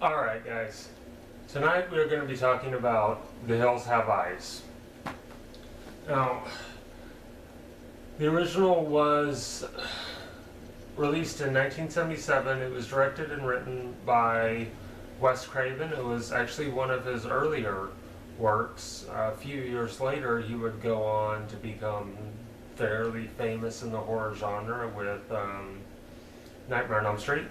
Alright guys, tonight we're going to be talking about The Hills Have Eyes. Now, the original was released in 1977. It was directed and written by Wes Craven. It was actually one of his earlier works. A few years later he would go on to become fairly famous in the horror genre with Nightmare on Elm Street.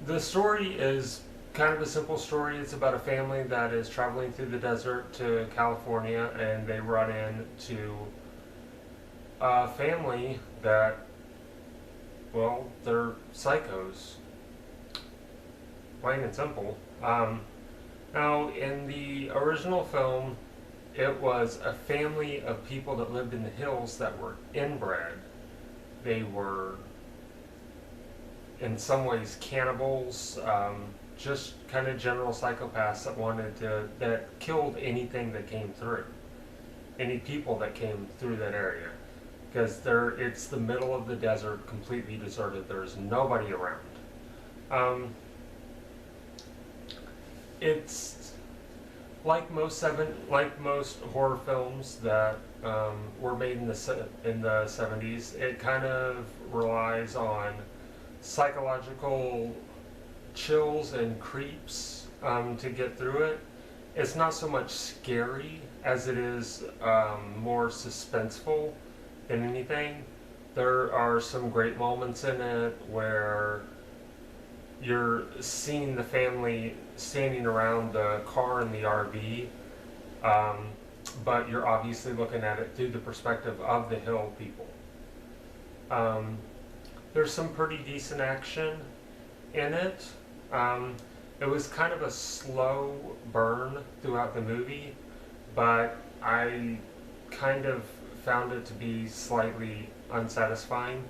The story is kind of a simple story. It's about a family that is traveling through the desert to California, and they run into a family that, well, they're psychos. Plain and simple. Now, in the original film, it was a family of people that lived in the hills that were inbred. They were, in some ways, cannibals, just kind of general psychopaths that killed anything that came through, any people that came through that area, because it's the middle of the desert, completely deserted. There's nobody around. It's like most horror films that were made in the 70s. It kind of relies on psychological chills and creeps to get through it. It's not so much scary as it is more suspenseful than anything. There are some great moments in it where you're seeing the family standing around the car in the RV, but you're obviously looking at it through the perspective of the hill people. There's some pretty decent action in it. It was kind of a slow burn throughout the movie, but I kind of found it to be slightly unsatisfying.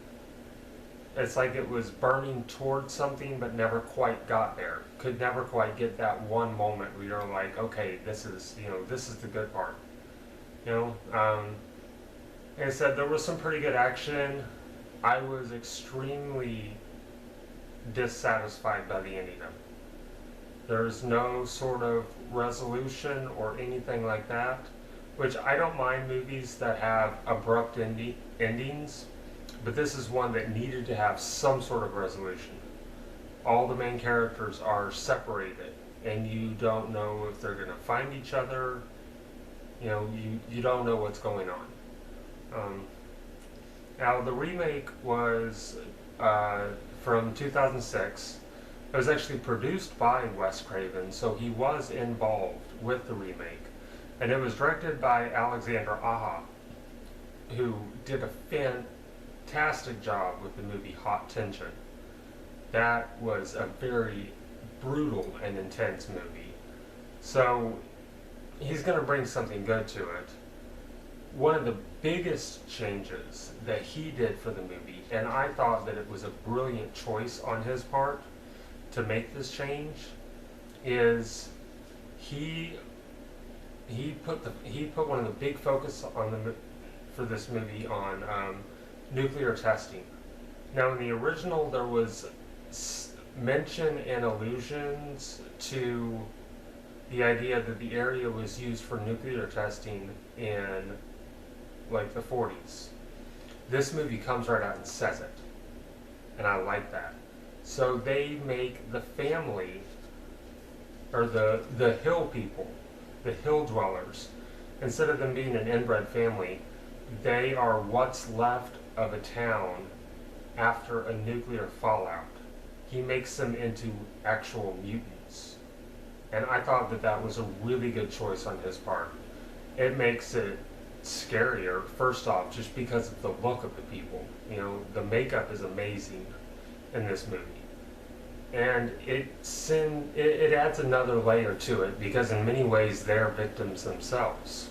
It's like it was burning towards something but never quite got there. Could never quite get that one moment where you're like, okay, this is the good part. Like I said, there was some pretty good action. I was extremely dissatisfied by the ending of it. There's no sort of resolution or anything like that, which I don't mind movies that have abrupt endings, but this is one that needed to have some sort of resolution. All the main characters are separated, and you don't know if they're going to find each other. You don't know what's going on. Now, the remake was from 2006. It was actually produced by Wes Craven, so he was involved with the remake. And it was directed by Alexander Aja, who did a fantastic job with the movie Hot Tension. That was a very brutal and intense movie. So he's going to bring something good to it. One of the biggest changes that he did for the movie, and I thought that it was a brilliant choice on his part to make this change, is he put one of the big focus for this movie on nuclear testing. Now, in the original, there was mention and allusions to the idea that the area was used for nuclear testing in like the 40s. This movie comes right out and says it, and I like that. So they make the family, or the hill people, the hill dwellers, instead of them being an inbred family, they are what's left of a town after a nuclear fallout. He makes them into actual mutants. And I thought that was a really good choice on his part. It makes it scarier, first off, just because of the look of the people. The makeup is amazing in this movie. And it adds another layer to it, because in many ways they're victims themselves.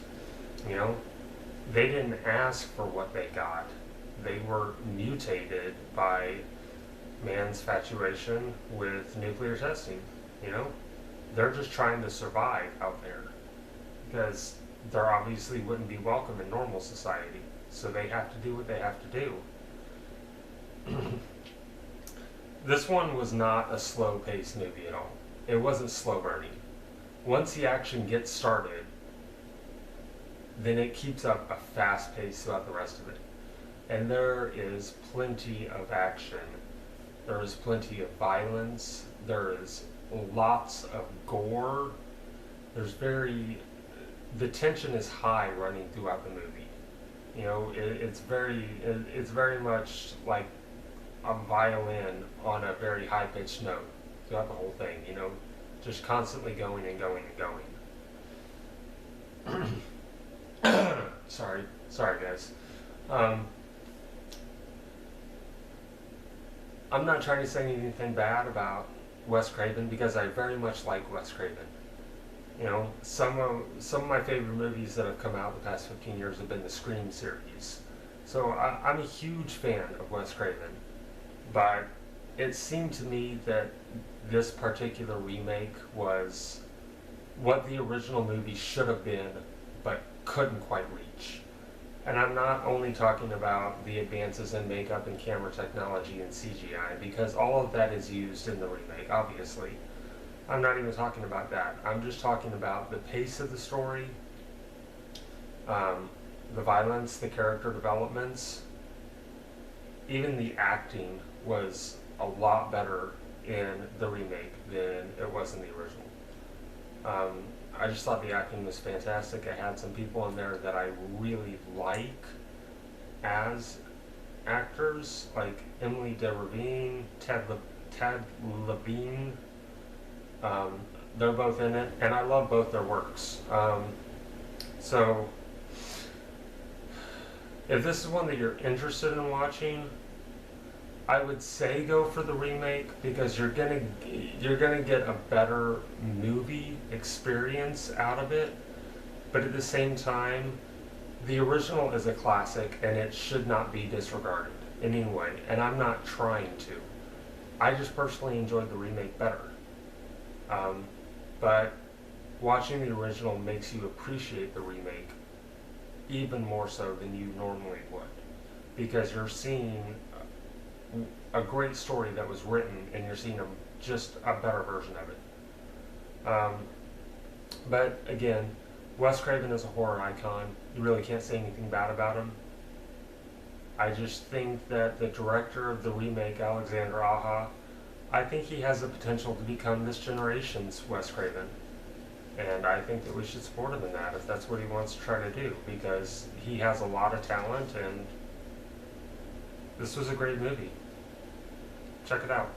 They didn't ask for what they got. They were mutated by man's infatuation with nuclear testing. They're just trying to survive out there, because they obviously wouldn't be welcome in normal society. So they have to do what they have to do. This one was not a slow-paced movie at all. It wasn't slow burning. Once the action gets started, then it keeps up a fast pace throughout the rest of it. And there is plenty of action. There is plenty of violence. There is lots of gore. The tension is high running throughout the movie. You know, it's very much like a violin on a very high-pitched note throughout the whole thing. You know, just constantly going and going and going. Sorry, guys. I'm not trying to say anything bad about Wes Craven because I very much like Wes Craven. You know, some of my favorite movies that have come out the past 15 years have been the Scream series. So I'm a huge fan of Wes Craven, but it seemed to me that this particular remake was what the original movie should have been, but couldn't quite reach. And I'm not only talking about the advances in makeup and camera technology and CGI, because all of that is used in the remake, obviously. I'm not even talking about that. I'm just talking about the pace of the story, the violence, the character developments. Even the acting was a lot better in the remake than it was in the original. I just thought the acting was fantastic. I had some people in there that I really like as actors, like Emily DeRavine, Ted Levine. They're both in it, and I love both their works. So, if this is one that you're interested in watching, I would say go for the remake because you're gonna get a better movie experience out of it. But at the same time, the original is a classic, and it should not be disregarded in any way. And I'm not trying to. I just personally enjoyed the remake better. But watching the original makes you appreciate the remake even more so than you normally would, because you're seeing a great story that was written and you're seeing just a better version of it. But again, Wes Craven is a horror icon. You really can't say anything bad about him. I just think that the director of the remake, Alexander Aja, I think he has the potential to become this generation's Wes Craven. And I think that we should support him in that if that's what he wants to try to do, because he has a lot of talent and this was a great movie. Check it out.